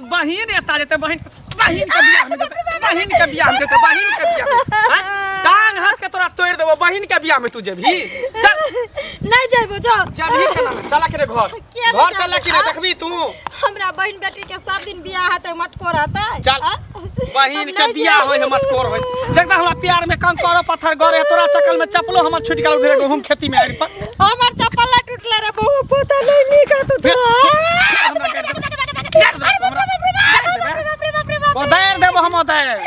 बहिन एता जेते बहिन बहिन के बियाह में जेते बहिन के बियाह में जेते बहिन के बियाह में टांग हाथ के तोरा तोड़ देबो बहिन के बियाह में तू जेबही चल नहीं जेबो जो जेबही केना चला के रे घर चला के रे देखबी तू हमरा बहिन बेटी के सब दिन बियाह हेतै मटकोर हेतै चल बहिन के बियाह होय है मटकोर होय देख हमरा प्यार में कंकरो पत्थर गरे तोरा चकल में चपलो हमर छूट गेल उधर गहुम खेती में आइल पर हमर चप्पल टूटले रे बहु पता नहीं निका तो ओदायर देबो हम ओदायर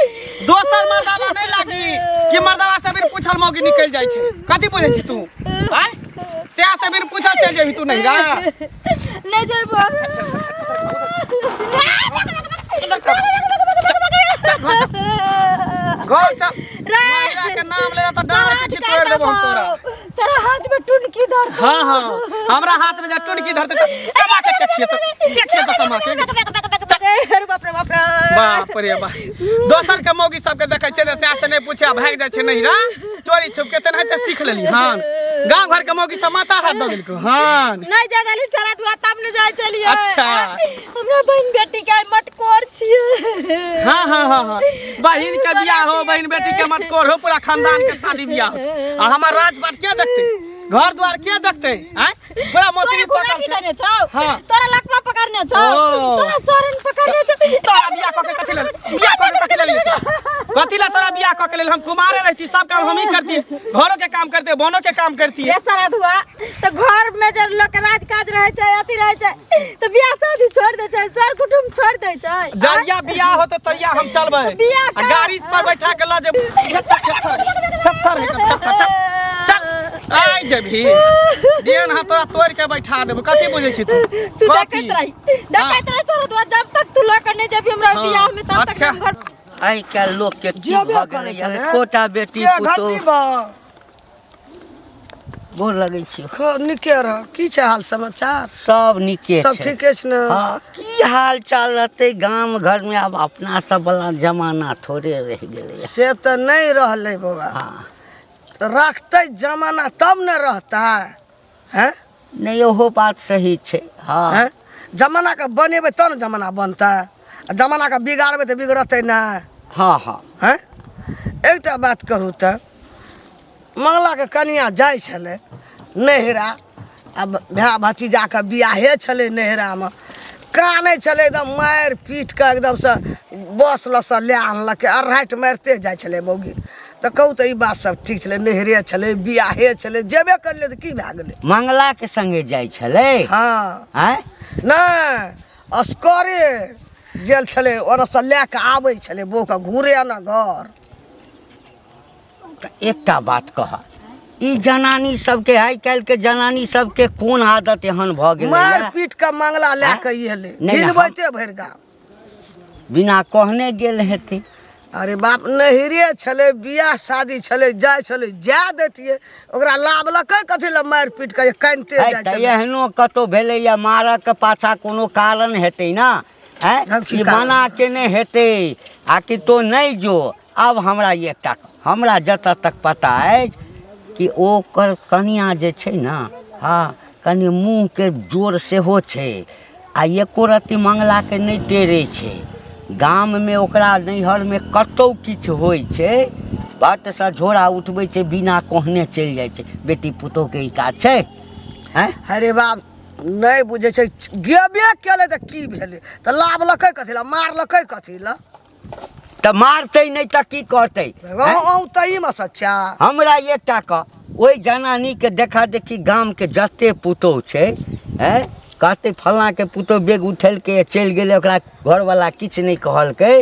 दोसर मर्दावा नहीं लागी कि मर्दावा से बिन पूछल मौगी निकल जाय छै कथि बोले छी तू हैं से से बिन पूछल चल जेबी तू नहीं रा नहीं जेबो घर चल राजा के नाम ले तो डाल पीछे तोड़ देबो हम तोरा तेरा हाथ में टुनकी धर हां हां हमरा हाथ में जा टुनकी धरते त कमा के देखिए तो कमा के अरे बाप रे बाप रे बा दोसर के मौगी सब के देखै छै से नहीं पूछे भाग जाय छै नहीं रा चोरी छुप के तने त सीख लेली हां गांव घर के मौगी सब माथा हाथ द देलको हां नहीं जादली सारा तू तब न जाय चलिए अच्छा हमरा बहन बेटी के मटकोर छिए हां हां हां हां बहिन के बियाह हो बहिन बेटी के मटकोर हो पूरा खानदान के शादी बियाह आ हमर राजबाट के देखते घर द्वार के देखते हैं पूरा मौसरी पकड़ देने छौ हां तोरा लकवा पकड़ने छौ तोरा सोरन पकड़ने छौ तोरा बियाह क के कथि ले बियाह क के कथि ले कथि ले तोरा बियाह क के ले हम कुमारे रहती सब काम हम ही करती घरों के काम करते बोनो के काम करती है ए सारा धुआ तो घर में जे लोग के राज काज रहे छै अथि रहे छै तो बियाह शादी छोड़ दे छै सर कुटुंब छोड़ दे छै जरिया बियाह होते तरिया हम चलबै गाड़ी पर बैठा के ल जे खत्थर चल आई जभी देन हां तोरा तोड़ के बैठा देबो कथि बुझै छी तू देखैत रही सारा धुआ जब तक तू ल करने जब हमरा बियाह में तब तक हम घर आई का लोग के की भ गेलै कोटा बेटी पुतो गोर लगै छी निके रह की छै हाल समाचार सब निके सब ठीके छै न हां की हाल चाल रहते गांव घर में अब अपना सब वाला जमाना थोड़े रह गेलै से त नहीं रहले बाबा हां रखते जमाना तब न रहता है नहीं ओहो बात सही छै हां जमाना का बनेबे त न जमाना बनता जमाना का बिगाड़बे त बिगड़ते ना हां हां हैं एकटा बात कहू त मंगला के कन्या जाय छले नहिरा अब भैया भतीजा के बियाहे छले नहिरा में काने छले एकदम मार पीट के एकदम से बस लस ले आनलक अरहाट मारते जाय छले मौगी त कहू त ई बात सब ठीक छले नहिरे छले बियाहे छले जेबे करले त की भए गेले मंगला के संगे जाय छले हां हैं ना अस्करे गेल छले और से ले के आबै छले बो के घूरे ना घर एकटा बात कह ई जनानी सबके आई काल के जनानी सबके कोन आदत एहन भ गेलै मार पीट के मंगला ले के एले हिलबैते भर गाँव बिना कहने गेल हेतै अरे बाप नहिरे छले बियाह शादी छले जाय छले जा देतिए ओकरा लाभलकै कथि ल मार पीट के कानते जाय छले एहनो कतो भेलै या मारक के पाछा कोनो कारण हेतै ना हैं ई मना केने हेतै आ कि तो नहीं जो अब हमरा एकटा हमरा जत तक पता है कि ओकर कनिया जे छै ना हां कनी मुंह के जोर से हो छै आ एको रति मंगला के नहीं टेरे छै गाम में ओकरा नैहर में कतौ किछ होय छै बाट से झोरा उठबै छै बिना कहने चल जाय छै बेटी पुतो के ई काज छै हैं अरे बाप नहीं बुझे छै गेबे केले त की भेले त लाभलकै कथि ल मारलकै कथि ल त मारतै नहीं त की करतै औ तई में सच्चा हमरा एकटा क ओई जनानी के देखा देखी गाम के जते पुतो छै हैं कहते फलना के पुतो बेग उठल के चल गेले ओकरा घर वाला किछ नहीं कहलकै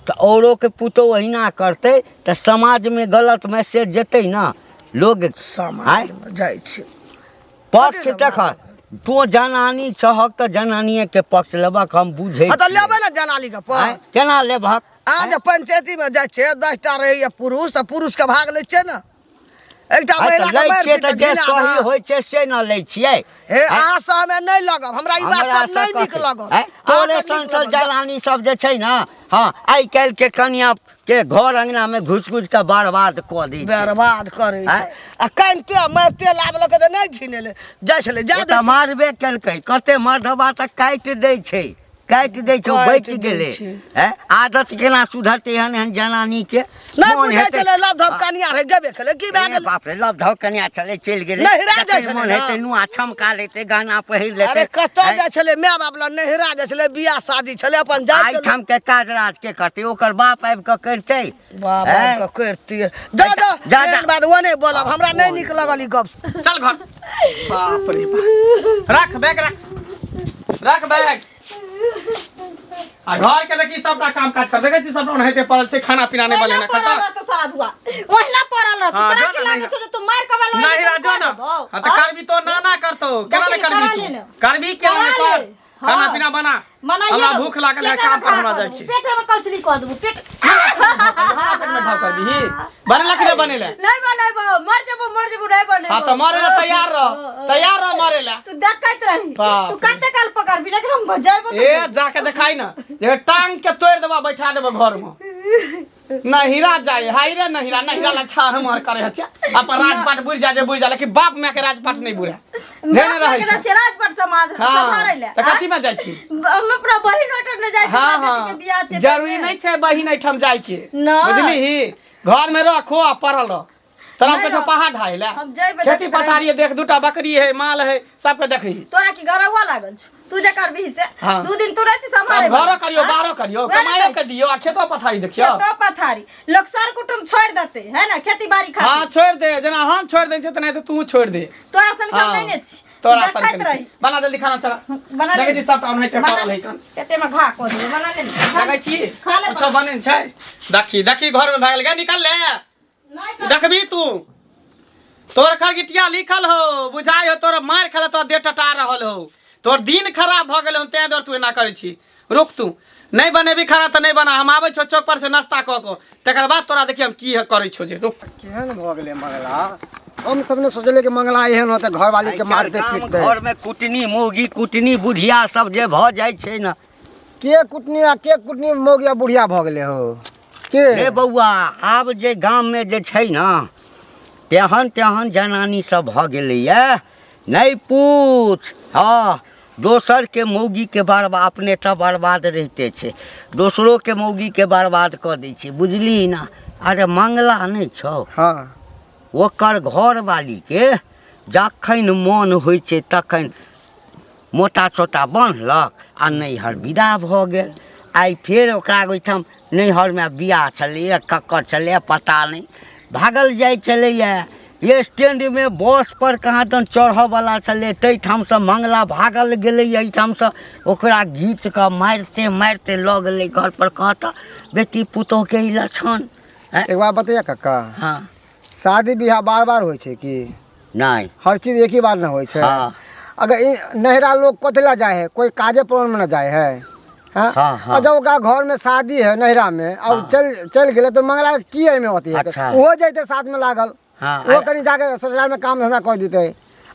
त औरो के पुतो ओहिना करते त समाज में गलत मैसेज जेतै ना लोग समाज में जाय छै पक्ष देख तो जनानी छहक त जनानिए के पक्ष लेबक हम बुझै त लेबे ना जनानी के पक्ष केना लेबक आज पंचायती में जाय छै 10 टा रहे पुरुष त पुरुष के भाग ले छै ना एकटा महिला लै छियै त जे सही होय छै से न लै छियै हे आशा में नहीं लगब हमरा ई बात सब नहीं निक लगब तोरे संसद जलानी सब जे छै ना हां आई काल के कन्या के घर अंगना में घुस घुस के बर्बाद क दै छै बर्बाद करे छै आ कानते मारते लाबलक त नहीं घिनेले जाय छले जा त मारबे केलकै कते मर्दबा त काट दै छै काटि दै छौ काटि बचि दै गेलै छै। हैं आदत केना सुधरतै हन एहन जनानी के नहीं मोन बुझे हेतै चले लव धप कनिया रह गेबे कले की भए ए गेल बाप रे लव धव कनिया चले चलि गेलै नहिरा जाइ जखन छलै मोन ने। हेतै नुआ छमका लेतै गहना पहिर अरे लेतै कतौ हैं? जाय छले माय बाप ला नहिरा जाय छले बियाह शादी छले अपन जाय आइ छले ठाम के काज राज के करतै ओकर बाप आबि कऽ करितै बाबा हैं? का करती जा जा जा, जा। एहन बात वो नहीं बोलब हमरा नहीं निक लगल ई गप चल घर बाप रे बाप रख बैग रख बैग आ घर के देखी सबटा काम काज कर देखे छी सबटा ओनाहिते पड़ल छै खाना पीना नहीं बनेना खाता तो सारा दुआ ओहिना पड़ल रह हाँ, तोरा जो की ना, लागे छौ जे तू मार कबाल नहीं राजो ना हां तो करबी तो ना करतो केना नहीं करबी तू करबी केना नहीं कर खाना पीना बना हमरा भूख लागल है काम पर हमरा जाय छी पेट में कचली क देबू पेट पेट में घाव कर दी बनेला कि नहीं बनेला नहीं बनाबो मर जेबो नहीं बनेबो हां तो मरे ला तैयार रह मरे ला तू देखैत रही बाप तू कते काल पकड़बी लेकिन हम बजाइबो ए जाके देखाई ना जे टांग के तोड़ देबा बैठा देबो घर में ना हीरा जाए हाय रे ना हीरा ला छार मार करे हच्या अपन राजपाट बुझ जा लेकिन बाप में के राजपाट नहीं बुझे देने रहे छै राजपट समाज संभारे ले त कथि में जाय छी हम अपना बहिन ओटर ने जाय छी बेटी के बियाह छै जरूरी नहीं छै बहिन एठम जाय के ना। बुझली घर में रखो आ पड़ल रह तोरा नहीं के रह। पहाड़ ढाई ले हम जइबे खेती देखते पथारी देख दूटा बकरी है माल है सबके देखी तोरा की गरौआ लागल छ तू जे करबी से हाँ। 2 दिन तू रहती संभाले अब घरो करियो बाहरो करियो कमाइयो के दियो आ खेतो पथारी देखियो तो पथारी लोग सर कुटुम छोड़ देते है ना खेती बाड़ी खातिर हां छोड़ दे जना हम छोड़ दे छै त नहीं तो तू छोड़ दे तोरा सन काम हाँ। नहीं ने छी तोरा देखैत सन रही। बना जल्दी खाना चला बना ले। देखे छी सब टाउन है पड़ल है कन पेटे में घा को दे बना ले देखे छी खा ले कुछो बने छै देखी घर में भागल गे निकल ले नहीं कर देखबी तू तोर खरगिटिया लिखल हो बुझाई हो तोर मार खेल तो दे टटा रहल हो तोर दिन खराब भ गेल हो तै दर तू एना करे छी रुक तू नहीं बनेबी खाना तो नहीं बना हम आबै छो चौक पर से नाश्ता क को तकर बाद तोरा देखी हम की करे छो जे रुक केहन भ गेलै मंगला हम सब ने सोचले कि मंगला एहन होते घर वाली के मारते पीटते घर में कुटनी मौगी कुटनी बुढ़िया सब जे भ जाय छै ना के कुटनी मौगिया बुढ़िया भ गेले हो के रे बौआ आब जे गाम में जे छै ना तेहन जनानी सब भ गेलैया नहीं पूछ हाँ दोसर के मौगी के बर्बाद अपने तो बर्बाद रहते छे दोसरो के मौगी के बर्बाद क दै छै बुझली ना अरे मंगला नहीं छौ हां ओकर घर वाली के जखन मन होइ छै तखन मोटा छोटा बान्हलक आ नैहर विदा भ गेल आइ फेर ओकरा ओहिठाम नैहरमे बियाह छलैए कक्कर छलैए पता नहीं भागल जाइ छलैए स्टैंड में बस पर कहाँ दन चढ़ऽवला छलै ताहिठाम से मंगला भागल गेलै एहिठाम से ओकरा घीच कऽ मारिते मारिते लऽ गेलै घर पर कहता बेटी पुतोह के ई लक्षण एक बात बतैया काका हाँ शादी ब्याह बार होइ छै कि नहीं हर चीज एक ही बार ना होइ छै हाँ अगर नहरा लोग कथला जाए है कोई काजे प्रोग्राम में ना जाए है हाँ? हाँ। और जब ओकरा घर में शादी है नहरा में और चल गेले तो मंगला की है में होती है अच्छा। वो जैते साथ में लागल हाँ। वो कहीं जाके ससुराल में काम धंधा कर देते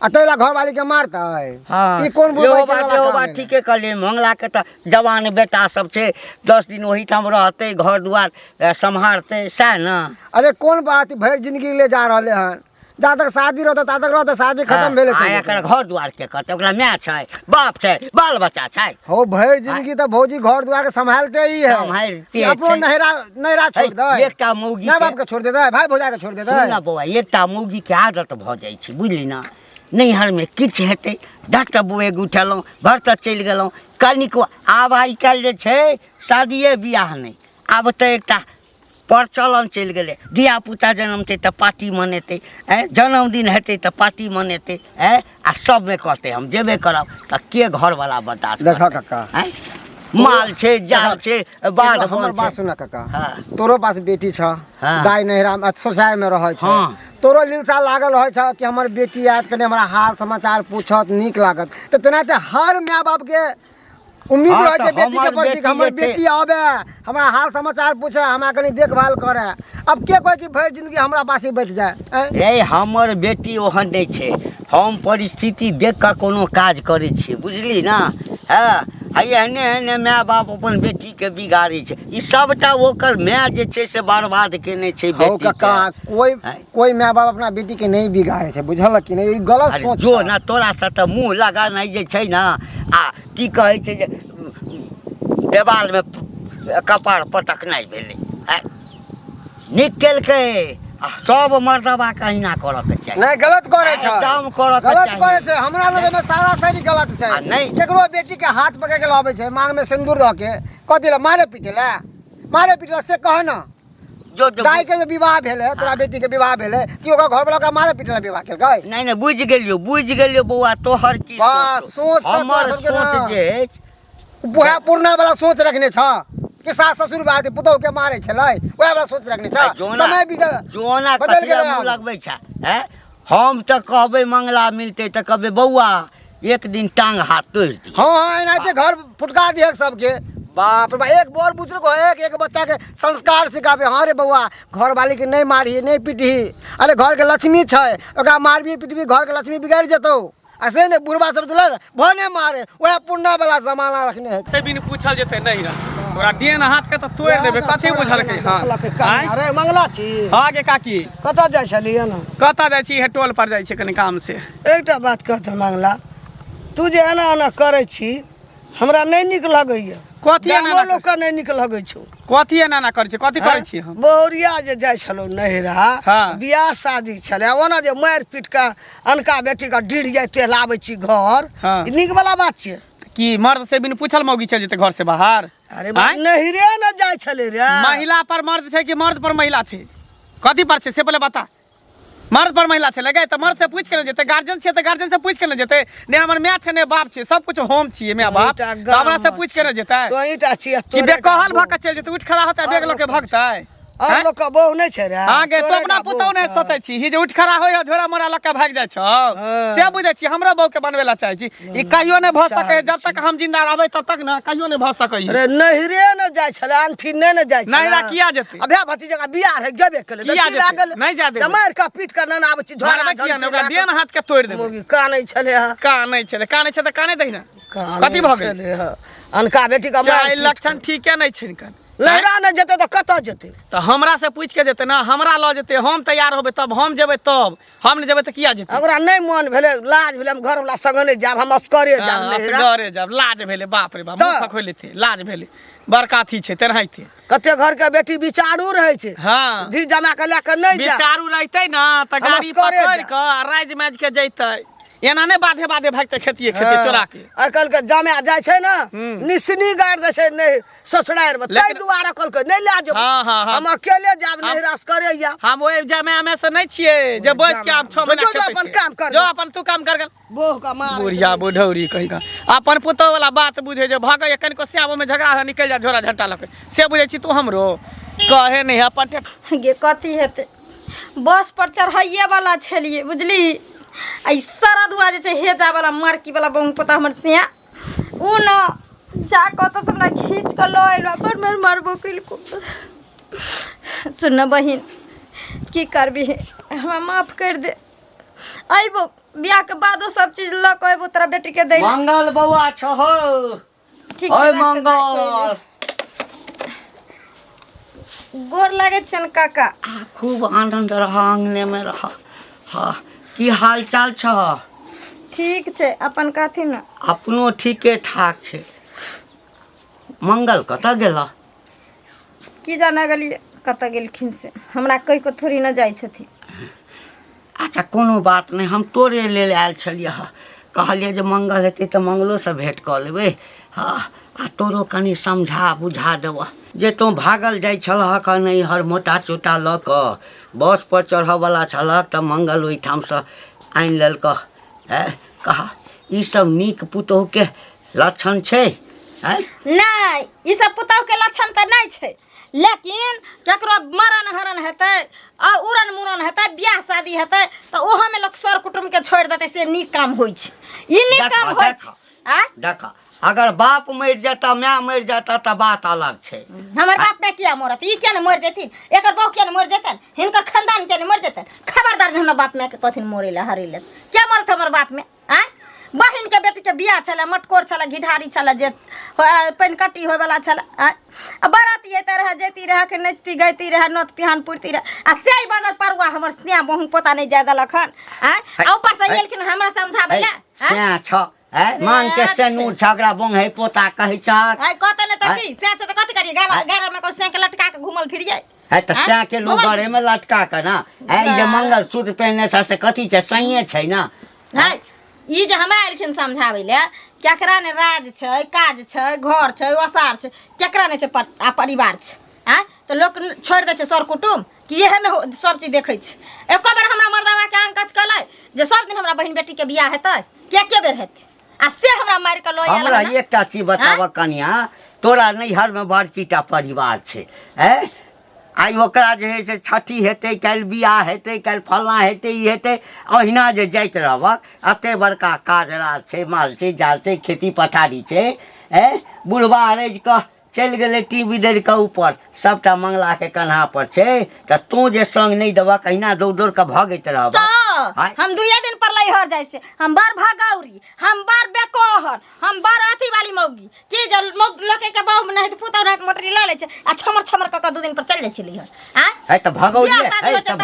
आ तेला घर वाली के मारता है हाँ ई कौन बुढ़ इहो बैठे वाला इहो काम बात है? ठीके कहलियै मंगला के तऽ जवान बेटा सब छै 10 दिन ओहिठाम रहतै घर दुआर सम्हारतै सएह न अरे कौन बात भर जिंदगी ले जा रहे हैं जहाँ तक शादी रहता ता तक रहता शादी खत्म भेले आ एकर घर दुआर के करतै ओकरा माय छै बाप छै बाल बच्चा छै हो भर जिंदगी तो भौजी घर द्वार के संभालते ही है सम्हारते अपनो छै। नहरा छोड़ दे एकटा मौगी माँ के बाप के छोड़ देता है भाई भौजा के छोड़ देता सुन है ना बौआ एकटा मौगी के आदत भऽ जाइ छै बुझली ना नैहर में किछु हेतै डॉक्टर बुएग उठेलहुँ घर तक चलि गेलहुँ कनिक आब आइ काल्हि जे छै शादिये बियाह नहि आब तऽ एकटा प्रचलन चलि गेलै धिया पुता जन्मतै तऽ पार्टी मनेतै जन्मदिन हेतै तऽ पार्टी मनेतै आ सबमे कहतै हम जेबे करब तऽ के घरवला बर्दाश्त देखा करतै? काका हैं? माल छै जाल छै बाध हमर बन बात छै सुना काका हाँ। तोरो पास बेटी छ हाँ। दाई नहरा में सोसाय में रहे छ हाँ। तोरो लिलसा लागल रहे छ कि हमर बेटी आयत कने हमरा हाल समाचार पूछत नीक लागत तो तेनाते हर माय बाप के उम्मीद हाँ, रहे तो छै बेटी के हमर प्रति बेटी हमर जे छै- बेटी आवे हमरा हाल समाचार पूछे हमरा कनी देखभाल करे अब के कोई कि भर जिंदगी हमरा पास ही बैठ जाए हैं? रे हमर बेटी ओहन नहीं छै हम परिस्थिति देख कऽ कोनो काज करै छियै बुझली ना एहने एहने माय बाप अपन बेटी के बिगाड़ै छै ई सबटा ओकर माय जे छै से बर्बाद केने छै हो बेटी काका के कोई माय बाप अपना बेटी के नहीं बिगाड़े छै बुझल कि नहीं ई गलत अरे सोच जो छै। ना तोरा से तऽ मुँह लगानाइ जे छै ना आ की कहै छै जे देवाल में कपार पटकनाइ भेलै नीक केलकै सब मर्दबा कहिना करऽ के चाही नहीं गलत करे छ एकदम करऽ के गलत चाही करे छ हमरा लगे में सारा सारी गलत छै नहीं केकरो बेटी के हाथ पकड़ के लावे छै मांग में सिंदूर द के कथि ला मारे पीटे से कह न जो दाई के विवाह भेले तोरा बेटी के विवाह भेले कि ओकर घर वाला का मारे पीटे ला विवाह केलकै नहीं बुझि गेलियो बौआ तोहर की सोच हमर सोच जे बुढ़ा पुरना वाला सोच रखने छ कि सास ससुर बात पुतौ के मारे छलै ओए वाला सोच रखने छ समय बीत जोना कथि मुंह लगबै छ हैं हम त कहबै मंगला मिलते त कहबै बौआ एक दिन टांग हाथ तोड़ दी हां एनाते घर फुटका दिए सबके बाप रे बा एक बोर बुजुर्ग हो एक बच्चा के संस्कार सिखाबे हां रे बउआ घर वाली के नहीं मारी नहीं पीटी अरे घर के लक्ष्मी छै ओकरा मारबी पीटबी घर के लक्ष्मी बिगाड़ जेतौ ऐसे ने बुढ़वा सब चले भने मारे ओए पुन्ना वाला जमाना रखने है से भी पूछल जेते नहीं रह तोरा डेन हाथ के त तोड़ देबे कथि बुझल के हां अरे मंगला छी हां गे काकी कतऽ जाइ छलियै न कतऽ जाइ छी हे टोल पर जाइ छी कनी काम से एकटा बात कहत मंगला तू जे एना एना करै छी हमरा नहीं निक लगैया कथि एना लोग के नहीं निक लगै छौ कथि एना ना करै छी कथि करै छी हम बहुरिया जे जाइ छलो नहिरा हाँ। बियाह शादी छले ओना जे मारि पीट के अनका बेटी के डीढ़ जाय तेल आबै छी घर हाँ। ई नीक वाला बात छियै कि मर्द से बिन पूछल मौगी चल जेते घर से बाहर अरे नहिरे न जाइ छले रे महिला पर मर्द छै कि मर्द पर महिला छै कथि पर छै से पहले बता मर्द पर महिला छै लगे त मर्द से पूछ के न जेते गार्जियन छै त गार्जियन से पूछ के न जेते ने हमर माय छै ने बाप छै सब कुछ हम छियै माय बाप त हमरा से पूछ के न जेते तो ईटा छियै कि बेकहल भ के चल जेते उठ खड़ा होता बेग लोग के भगतै और लोग का बहु नहीं छै रे हां गे तो अपना पुतौ ने सोचै छी ही जे उठ खड़ा होय झोरा मोरा लक भाग जाय छ से बुझै छी हमरा बहू के बनवेला चाहै छी ई कहियो ने भ सकै जब तक हम जिंदा रहबै तब तक ना कहियो ने भ सकै अरे नहिरे न जाइ छले अंठी ने जाइ छले नहिरा किया जेते अबे भतीजा का बियाह है गेबे केले किया जेते नहीं जा दे मार का पीट कर ना आबै छी झोरा में किया ने ओकरा देन हाथ के तोड़ देबे मोगी कानै छले कानै छै त कानै दही ना कथि भ गेल अनका बेटी का चाहे लक्षण ठीके नहीं छै इनका नहिरा न जेते त कतऽ जेते तो हमरा से पूछ के जेते ना हमरा ल जेते हम तैयार होबे तब हम जेबे तब हम ने जेबे त किया जेते ओकरा नहीं मन भेले लाज भेले हम घर वाला संग नहीं जाब हम असकरे जाब नहिरा असगरे जब लाज भेले बाप रे बाप मुंह खोले थे लाज भेले बड़का थी छै तेरहाई थे कते घर के बेटी विचारू रहे छै हां धी जमा के लेके नहीं जा विचारू रहते ना त गाड़ी पकड़ के राज मैज के जैते एना ने बाधे बाधे भागते खेतिए चोरा के आजकल के जमे जाइ छै ना निसनी गाड़ दे छै नहीं ससुरार में तै दुआरा कल के नहीं ले जाब हम अकेले जाब नहीं रास करे या हम ओए जमे में से नहीं छिए जे बस के आप 6 महीना खेते अपन काम कर जो अपन तू काम कर गल बोह का मार बुढ़िया बुढ़ौरी कहि का अपन पुतो वाला बात बुझे जे भागे कन को स्याबो में झगड़ा निकल जा झोरा झट्टा लके से बुझे छी तू हमरो कहे नहीं अपन गे कथी हेते बस पर चढ़ाइए वाला छलिए बुझली आई सारा दुआ जे छै हेजा वाला मार्की वाला बहु पता हमर से उ न जा कत से हमरा खींच के ल आइलो पर मार मारबो कइल को सुन बहिन की करबी हमरा माफ कर दे आइबो बियाह के बादो सब चीज ल के आइबो तोरा बेटी के दे मंगल बौआ छ हो ठीक ओए मंगल गोर लागे छन काका खूब आनंद रहा आंगने में रहा हाँ की हाल चाल छ ठीक छै अपन कथी न अपनो ठीके ठाक छै मंगल कतऽ गेला की जाना गेलिए कतऽ गेलखिन से हमरा कहि को थोड़ी न जाइ छथिन अच्छा कोनो बात नहीं हम तोरे लेल आयल छलिए कहलिए जे मंगल हेतै तऽ मंगलो से भेंट कऽ लेबै हाँ आ तोरो कनि समझा बुझा देबह जे तू भागल जाइ छलह कनि हर मोटा चोटा लऽ कऽ बस पर चढ़ऽवला छलह तऽ मंगल ओहिठामसँ आनि लेलकह कहा ई सब नीक पुतोह के लक्षण छै नहीं ई सब पुतोह के लक्षण तऽ नहीं छै लेकिन केकरो मरण हरण हेतै और उड़न मुड़न हेतै बियाह शादी हेतै तऽ ओहो में लोग सर कुटुम के छोड़ देतै से नीक काम होइ छै ई नीक काम होइ छै देखा अगर बाप मर जाता माय मर जाता तऽ बात अलग छै हमर बाप में किया मरत ई किया न मर जेथिन एकर बहू किया न मर जेतन हिनकर खानदान किया न मर जेतन खबरदार जे हमरा बाप में के कथिन मोरे ले हरे ले क्या मरत हमर बाप में बहिन के बेटी के बियाह छले मटकोर छले घिढारी छले जे पेनकट्टी होय वाला छले बराती एते रह जेती रह के नचती गईती रह नोत पिहान पुरती रह आ सेई बाजार परवा हमर सिया बहु पता नहीं जाय देलखन आ ऊपर से एलखिन हमरा समझाबै ले स्या छ है मांग के सेनूर छगड़ा बोंग है पोता कहै छक आई कहते ने त की से त कथि करिए गारा में को से के लटका के घुमल फिरिए है त से के लोग घरे में लटका के ना है ये मंगल सूत्र पहनने छ से कथि छ सही छै ना है ई जे हमरा एलखिन समझाबै ले केकरा ने राज छै काज छै घर छै ओसार छै केकरा ने छै परिवार छै हैं तो लोग छोड़ दे छै सर कुटुम कि एहे में सब चीज देखै छै एको बेर हमरा मर्दावा के आंकच कलै जे सब दिन हमरा बहिन बेटी के बियाह हेतै के बेर हेतै आ से हमरा मार के लो हमरा एकटा चीज बताव कनिया तोरा नैहर में बड़कीटा परिवार छै है आई ओकरा जे है से छठी हेतै काल्हि बियाह हेतै काल्हि फलना हेतै ई हेतै अहिना जे जाइत रहबक एते बड़का काज राज छै माल छै जाल छै खेती पथारी छै है बुढ़वा रैज कऽ चलि गेलै टीवी दर के ऊपर सबटा मंगला के कन्हा पर छै त तू जे संग नहीं देबा कहिना दौड़ दौड़ के भागैत रहबा हम दुइये दिन पर लैहर जाइ छै हम बड़ भगौरी हम बड़ बेकोहर हम बड़ अथी वाली मौगी कि जे लोके के बहु नहीं त पुतौ रात मोटरी ल ले छै आ छमर छमर क दू दिन पर चल जाइ छै लैहर है त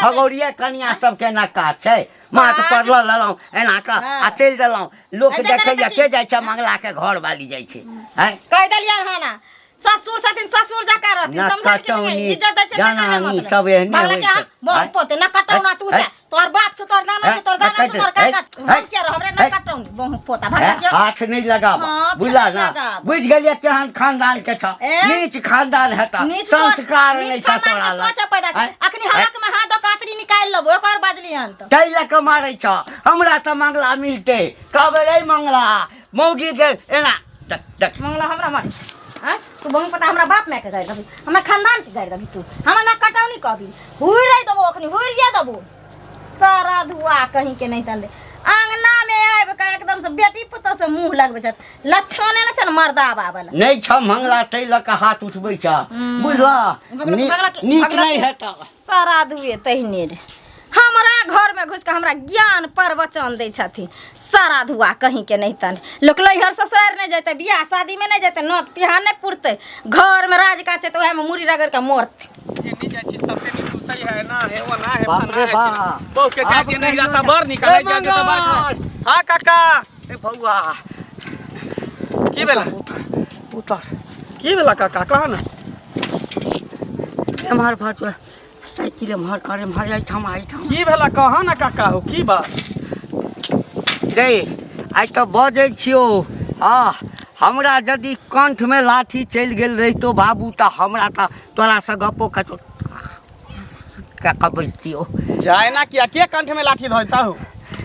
भगौरिये कनिया सब के ना काज छै माथ पर ल ललौ एना का आ चल देलौ लोक देखैया के जाइ छै मंगला के घर वाली जाइ छै है कह देलियै हाना ससुर छथिन ससुर जका रहथिन समझ के इज्जत दै छै जानानी सब एहने होइ छै बहुत पोते न कटौना तू जा तोर बाप छ तोर नाना छ तोर दादा छ तोर काका हम के रह हमरे न कटौनी बहुत पोता भागा के हाथ नहीं लगाब बुझला ना बुझ गेलिए केहन खानदान के छ नीच खानदान हेता संस्कार नहीं छ तोरा ल अखनी हक में हाथ कातरी निकाल लेबो ओकर बाजली हन त तै ल के मारै छ हमरा त मंगला मिलते कहबे रे मंगला मौगी के एना देख मंगला हमरा मार हैं तू बहुत पता हमरा बाप में के गाय दबी हमरा खानदान के गाय दबी तू हमरा ना कटौनी कहबी हुइरै दबो अखनी हुइरिए दबो सारा धुआ कहीं के नहीं तले आंगना में आब का एकदम से बेटी पुतो से मुंह लगबे छ लक्षणे न छ मर्दावा वाला नहीं छ मंगला तै ल के हाथ उठबै छ बुझला नीक नहीं हेता सारा धुए तहिने रे हमरा घर में घुस के हमरा ज्ञान प्रवचन दै छथिन सारा धुआ कहीं के नहीं तन लोक लैहर ससुरार नहीं जैते बियाह शादी में नहीं जैते नोट पिहान नहीं पुरते घर में राज का छै तो ओहे में मुड़ी रगड़ के मोरते जेनी जाइ छी सबके नी खुसई है ना है वो ना है बाप रे फना है बाप। बहु के जाके नहीं जाता बर निकाले जाके तो बर हां काका ए बौआ की भेला उतर की भेला काका कहा ना एम्हर भाजो साइकिल एम्हर करे एम्हर आई ठाम की भेला कहा ना काका हो की बात रे आई तो बजै छियो हमरा यदि कंठ में लाठी चलि गेल रहितो बाबू त हमरा त तोरा से गप्पो कतो का कबैतियो जाए ना किया के कंठ में लाठी धोता हो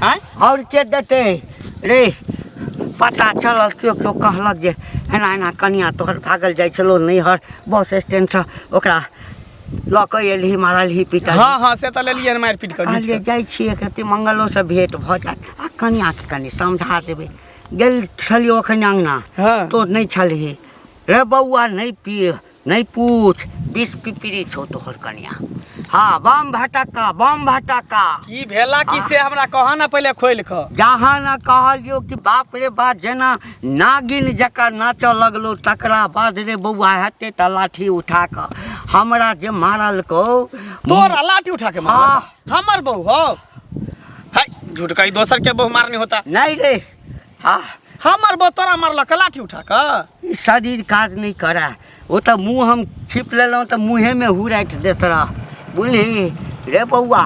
हैं और के देते रे पता चलल क्यों कहलक जे एना एना कनिया तोहर भागल जाइ छलो नैहर बस स्टैंड से ओकरा लक एलही मारलही पिटा हां हां से त लेलिए मार पीट कर ले जाइ छी एकरती मंगलो से भेंट भ जात आ कनिया के कनी समझा देबे गेल छलियो अखन अंगना हां तो नहीं छलही रे बौआ नहीं पूछ विष पिपरी छो तोहर कनिया हाँ बम भटका की भेला की से हमरा कहा ना पहले खोल ख जहाँ न कहलियो कि बाप रे बाप जेना नागिन जका नाच लगलो तकरा बाद रे बौआ हेते त लाठी उठा क हमरा जे मारल को तोरा लाठी उठा के मार हमर बहू हो हाय झूठ कही दोसर के बहू मारनी होता नहीं रे हाँ हमर बहू तोरा मारलक लाठी उठा क शरीर काज नहीं करे वो तो मुँह हम छिप लेलहुँ तो मुँहे में हुराइट देत रह बुझली रे बौआ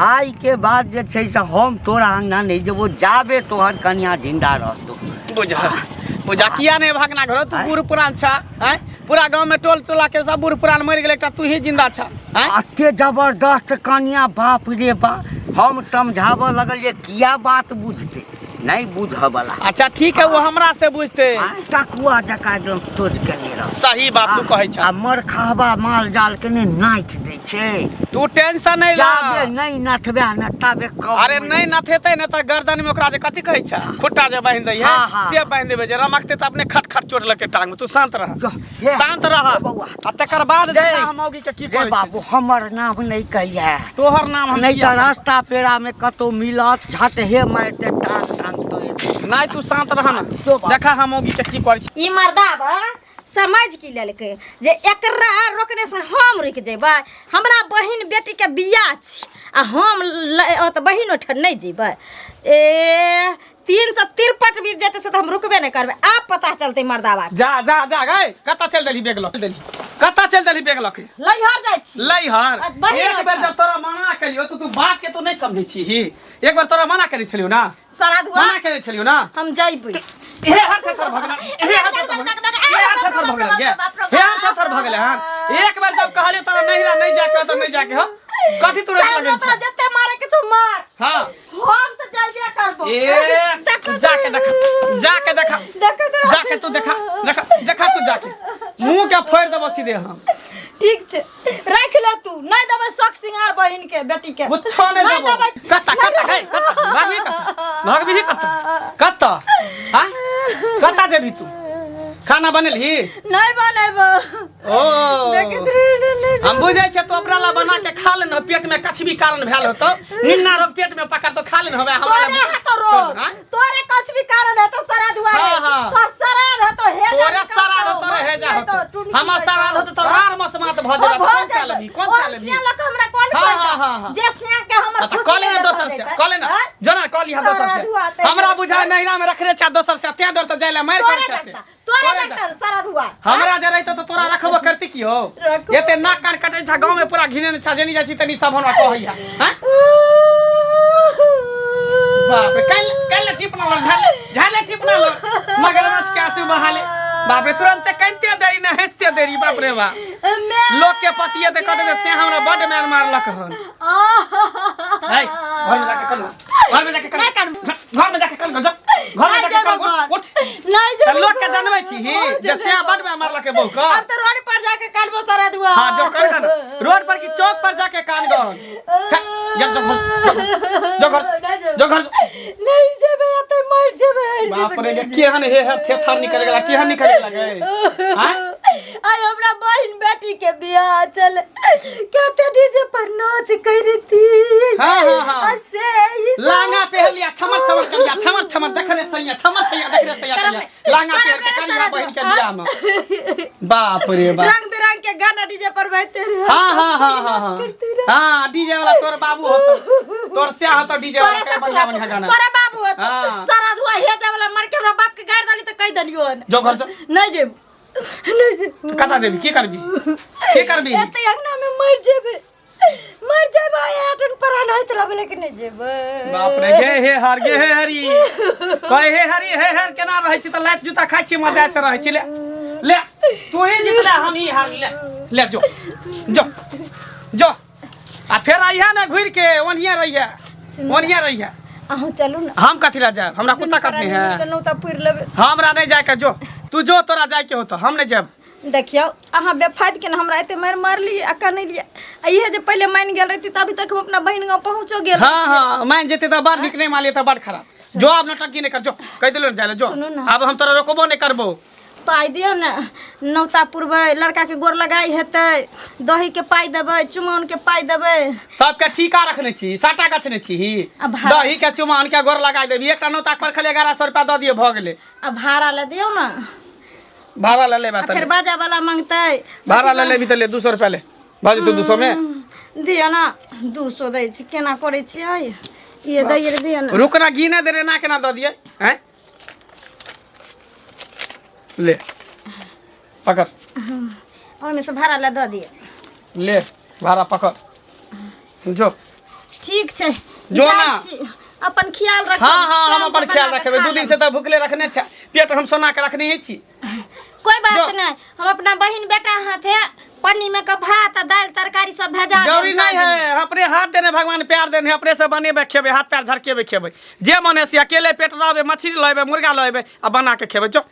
आई के बाद जे छै से हम तोरा अंगना नहीं जेबो जाबे तोहर कन्या जिंदा रहतो बुझा किया नहीं भागना घर तू बूढ़ पुरान छा हैं पूरा गांव में टोल टोला के सब बूढ़ पुरान मर गेले तू ही जिंदा छा हैं अते जबरदस्त कन्या बाप रे बाप हम समझाव लगलिए किया बात बुझते नहीं बुझवाला अच्छा ठीक है वो हमरा से बुझते टकुआ जका एकदम सोच के नहीं रह सही बात तू कहै छा मर खाबा माल जाल के ने नाथ दे छे तू टेंशन नहीं ला जाबे नहीं नथबे न तबे कब अरे नहीं नथेते न त गर्दन में ओकरा जे कथि कहै छा खुट्टा जे बांध दई है से बांध देबे जे रमकते त अपने खट खट चोट लगे टांग में तू शांत रह आ तकर बाद दे हम औगी के की कहै बाबू हमर नाम नहीं कहिया तोहर नाम हम नहीं त रास्ता पेड़ा में कतो मिलत झट हे मारते टांग तो नहीं तू शांत रह ना देखा हम औगी के की करै छी ई मर्दावा समझ की लेलकै जे एकरा रोकने से हम रुक जेबै। हमरा बहिन बेटी के बियाह छी आ हम त बहिन ओठ नहीं जेबै। 353 बीत जेतै से त हम रुकबे नहीं करबै। आप पता चलते मर्दावा जा जा जा गए कता चल देली बेग लक देली कता चल देली बेग लक लइहर जाइ छी लइहर। बहिन एक बार जब तोरा मना करियो तो तू बात के तो नहीं समझै छी ही। एक बार तोरा मना करै छलियो ना सराधुआ मना करै छलियो ना हम जइबै। हे हाथ थर भगला हे हाथ थर भगला गे हे हाथ थर भगले हां। एक बार जब कहलियो तोरा नहिरा नहीं जाके तो नहीं जाके हो कथि तू रख लगै छ जते मारे के छौ मार। हां हम त जइबे करबो। जाके देखा जाके तू देखा तू जाके मुंह के फोड़ देबो सीधे हम। ठीक छै रख ले तू नहीं देबै शौक सिंगार बहिन के बेटी के मुच्छो नहीं देबो कता है भागबी कता हां कता जेबी तू खाना बनेलही नहीं बनेबो। ओ हम बुझै छै तू अपना ला बना के खा लेन पेट में कछबी कारण भेल होतो निन्ना रोग पेट में पकड़ तो खा लेन होबे हमरा तोरे कुछ भी कारण है तो सराध हुआ है तो सराध है तो हे तोरे सराध हो तोरे हे जा हो हमर सराध हो तो रार मसमात भ जेबे कौन सा लेबी से लोग हमरा कॉल जे से के हमर खुशी कॉल ने दोसर से कॉल ना जना कॉल यहां दोसर से हमरा बुझा नहिरा में रखने छ दोसर से ते दर त जाइला मार कर छके तोरे लगता सराध हुआ हमरा जे रहत तो तोरा रखबो करती की हो एते नाक कान कटै छ गांव में पूरा घिने छ जेनी जासी तनी सब हमरा कहैया हैं बाप रे कल टिपना झाले टिपना लो मगरमच्छ के आंसू बहाले बाप रे तुरंत कंते देरी न हंसते देरी बाप रे बा लोग के पतिए ते कहते से हमरा बड मार मारलक हन है घर में जाके कर घर में जाके कर जा घर में जाके कर उठ नहीं जे लोग के जानबै छी ही जे से बड मार मारलक है बहु का अब तो रोड पर जाके काटबो सारा दुआ। हां जो कर ना रोड पर की चौक पर जाके कान गन जो घर नहीं जेबे अते मर जेबे। बाप रे केहन हे थेथर निकल गेला केहन निकल गेला गे हां आई हमरा बहन बेटी के बियाह चल कहते डीजे पर नाच करी थी। हां से लांगा पहलिया छमर देखले सैया देख रे सैया लांगा पहल के करिया बहन के बियाह में बाप रे बाप रंग बिरंग के गाना डीजे पर बजते रहे। हां डीजे वाला तोर बाबू होतो तोर से होतो डीजे वाला के बढ़िया गाना तोरा बाबू होतो सारा दुआ हेजा वाला मर के हमरा बाप के गाड़ डाली त कह दलियो जो घर जो नहीं जे कता देबी की करबी एते अंगना में मर जेबे आटन परान होइत रहबे लेकिन नहीं जेबे। बाप रे गे हे हरी कहे हे हर केना रहै छी त लात जूता खाइ छी मजा से रहै छी ले तू ही जितला हम ही हार ले जो आ फेर आइहा ना घुर के ओनिया रहिया अहू चलू ना हम कथि ला जाब हमरा कुत्ता कटनी है नौता पुर लेबे हमरा नहीं जाय के जो तू जो तोरा जाय के होतो हम नहीं जाब। देखियो अहाँ बेफायद के हमरा एते मार ली अका नहीं लिया इहे जे पहले मान गेल रहती तभी तक हम अपना बहन गांव पहुंचो गेल। हां मान जेते त बार निकने मालिए त बड़ खराब जो अब नटकी नहीं कर जो कह देलो जाले जो अब हम तोरा रोकबो नहीं करबो पाई दियो ना नौता पुरबे लड़का के गोर लगाई हेते दही के पाई देबे चुमाउन के पाई देबे सबके ठीका रखने छी साटा गछने छी दही के चुमाउन के गोर लगाई देबी एकटा नौता पर खाली 1100 रुपया द दियो भ गेले। अब भाड़ा ले दियो ना भाड़ा ले लेबा त फिर बाजा वाला मांगते भाड़ा ले लेबी त ले 200 रुपया ले बाजू तू 200 में दियो ना 200 दै छी केना करे छी ये दै दियो ना रुकना गिने दे रे ना केना द दिए हैं ले पकड़ ओमे से भाड़ा ले द दिए ले भाड़ा पकड़ जो ठीक छै जो ना अपन ख्याल रख। हां हम अपन ख्याल रखबे 2 दिन से त भूखले रखने छ पेट हम सोना के रखने ही छी कोई बात नहीं हम अपना बहन बेटा हाथे पन्नी में का भात दाल तरकारी सब भेजा जरूरी नहीं है अपने हाथ देने भगवान प्यार देने अपने से बनेबे खेबे हाथ पैर झरकेबे खेबे जे मने से अकेले पेट रहबे मछली लेबे मुर्गा लेबे आ बना के खेबे जो